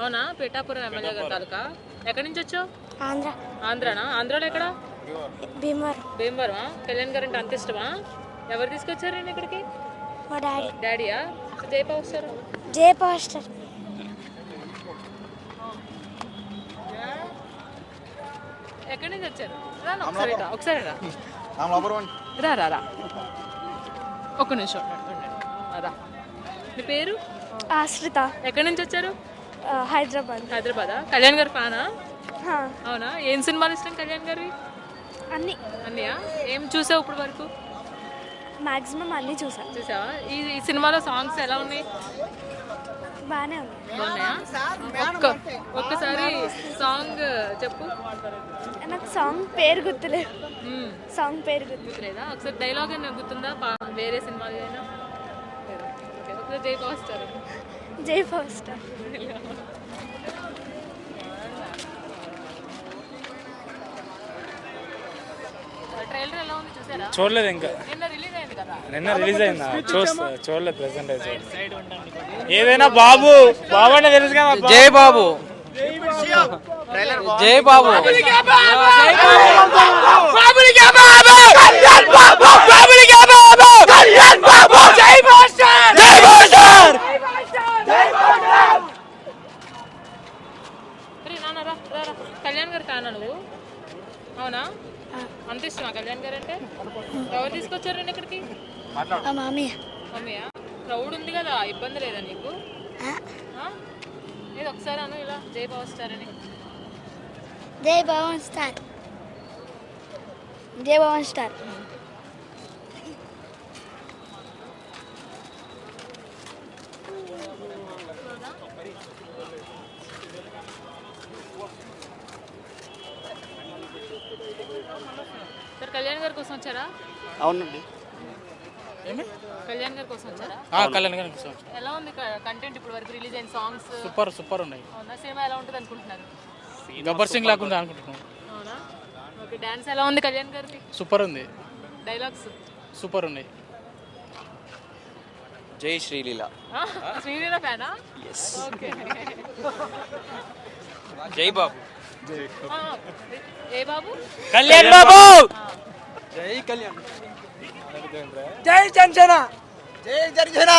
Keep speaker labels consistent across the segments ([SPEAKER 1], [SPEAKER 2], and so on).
[SPEAKER 1] అవునా, పిఠాపురం ఎమ్మెల్యే గారి తాలూకా. ఎక్కడి నుంచి వచ్చావు?
[SPEAKER 2] ఆంధ్ర.
[SPEAKER 1] ఆంధ్రానా? ఆంధ్రాలో ఎక్కడ?
[SPEAKER 2] భీమవరం.
[SPEAKER 1] భీమవరం. కళ్యాణ్ గారు అంటే అంత ఇష్టమా? ఎవరు తీసుకొచ్చారు నేను ఇక్కడికి?
[SPEAKER 2] మా డాడీ.
[SPEAKER 1] డాడీయా? జై పవర్ స్టార్.
[SPEAKER 2] జై పవర్ స్టార్.
[SPEAKER 1] ఎక్కడి నుంచి వచ్చారు? రాను ఒకసారి రా. రా ఒక్క నిమిషం రా. మీ పేరు?
[SPEAKER 2] ఆశ్రిత.
[SPEAKER 1] ఎక్కడి నుంచి వచ్చారు?
[SPEAKER 2] హైదరాబాద్.
[SPEAKER 1] హైదరాబాదా? కళ్యాణ్ గారు ఫ్యానా?
[SPEAKER 2] హా.
[SPEAKER 1] అవునా? ఏం సినిమాలు ఇష్టం కళ్యాణ్ గారివి?
[SPEAKER 2] అన్నీ.
[SPEAKER 1] అన్నయ్యా? ఏం చూసావు ఇప్పుడు వరకు?
[SPEAKER 2] మ్యాక్సిమం అన్నీ చూసాను.
[SPEAKER 1] చూసావా? ఈ సినిమాలో సాంగ్స్ ఎలా ఉన్నాయి?
[SPEAKER 2] బాగానే ఉంది.
[SPEAKER 1] బాగున్నాయా? ఒక్కసారి సాంగ్ చెప్పు.
[SPEAKER 2] నాకు సాంగ్ పేరు గుర్తులేదు.
[SPEAKER 1] మ్మ్.
[SPEAKER 2] సాంగ్ పేరు
[SPEAKER 1] గుర్తులేదా? ఒకసారి డైలాగ్ అయినా గుర్తుందా? వేరే సినిమాలు అయినా? ఒకసారి జై పవర్ స్టార్.
[SPEAKER 2] జై పవర్ స్టార్.
[SPEAKER 1] ట్రైలర్ ఎలా ఉంది చూసారా?
[SPEAKER 3] చూడలేదు ఇంకా.
[SPEAKER 1] నిన్న రిలీజ్ అయింది కదా.
[SPEAKER 3] నిన్న రిలీజ్ అయిందా? చూడలేదు ప్రెసెంట్ అయితే. ఏదైనా బాబు బాబు అంటే తెలుసు కదా.
[SPEAKER 4] జై బాబు. జై బాబు.
[SPEAKER 1] కళ్యాణ్ గారు కానా నువ్వు? అవునా? అంత ఇష్టమా కళ్యాణ్ గారు అంటే? ఎవరు తీసుకొచ్చారు నేను ఇక్కడికి?
[SPEAKER 2] మామయ్య.
[SPEAKER 1] మమ్మీయా? క్రౌడ్ ఉంది కదా, ఇబ్బంది లేదా నీకు? లేదు ఒకసారి అను ఇలా జై పవర్ స్టార్ అని.
[SPEAKER 2] జై పవర్ స్టార్. జై పవర్ స్టార్.
[SPEAKER 1] సార్ కళ్యాణ్ గారి కోసం వచ్చారా?
[SPEAKER 4] అవునండి.
[SPEAKER 1] కళ్యాణ్ గారి కోసం వచ్చారా?
[SPEAKER 3] కళ్యాణ్ గారికి
[SPEAKER 1] ఎలా ఉంది కంటెంట్ ఇప్పుడు వరకు రిలీజ్ అయిన సాంగ్స్?
[SPEAKER 3] సూపర్ ఉన్నాయి.
[SPEAKER 1] అవునా? సినిమా ఎలా ఉంటుంది అనుకుంటున్నారు?
[SPEAKER 3] గబ్బర్ సింగ్ లాగా అనుకుంటున్నాం.
[SPEAKER 1] అవునా? ఓకే. డాన్స్ ఎలా ఉంది కళ్యాణ్ గారికి?
[SPEAKER 3] సూపర్ ఉంది.
[SPEAKER 1] డైలాగ్స్
[SPEAKER 3] సూపర్ ఉన్నాయి.
[SPEAKER 4] జై శ్రీలీల.
[SPEAKER 1] శ్రీలీల ఫ్యానా? ఓకే.
[SPEAKER 4] జై బాబు.
[SPEAKER 1] ఏ బాబు?
[SPEAKER 3] కళ్యాణ్ బాబు.
[SPEAKER 4] జై కళ్యాణ్.
[SPEAKER 5] జై జనసేన.
[SPEAKER 4] జై జనసేన.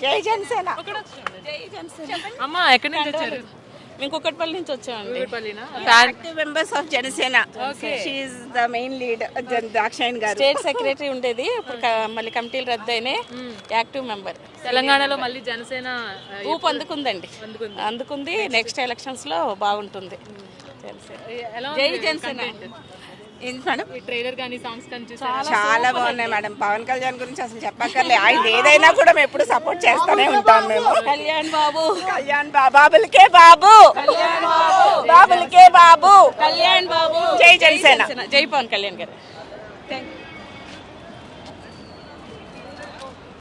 [SPEAKER 5] జై జనసేన.
[SPEAKER 1] అమ్మా ఎక్కడి నుంచి వచ్చారు?
[SPEAKER 6] మేము కుక్కట్పల్లి నుంచి వచ్చామండి.
[SPEAKER 1] కూకట్పల్లినా?
[SPEAKER 6] Active members of Janasena. She is the main lead. Dakshayani garu state secretary ఉండేది, ఇప్పుడు మళ్ళీ కమిటీలు రద్దు అయినాయి. Active member.
[SPEAKER 1] తెలంగాణలో మళ్ళీ జనసేన
[SPEAKER 6] ఊపు అందుకుందండి. అందుకుంది. నెక్స్ట్ ఎలక్షన్స్ లో బాగుంటుంది. జై జనసేన.
[SPEAKER 1] ఈ ట్రైలర్ కానీ సాంగ్స్ కానీ చూసారా?
[SPEAKER 6] చాలా బాగున్నాయి మేడం. పవన్ కళ్యాణ్ గురించి అసలు చెప్పక్కర్లే. ఆయన ఏదైనా కూడా మేము ఎప్పుడు సపోర్ట్ చేస్తూనే ఉంటాం. మేము కళ్యాణ్ బాబు. బాబులకే బాబు. బాబులకే బాబు. కళ్యాణ్ బాబు. జై జనసేన. జై పవన్ కళ్యాణ్ గారు. Thank you.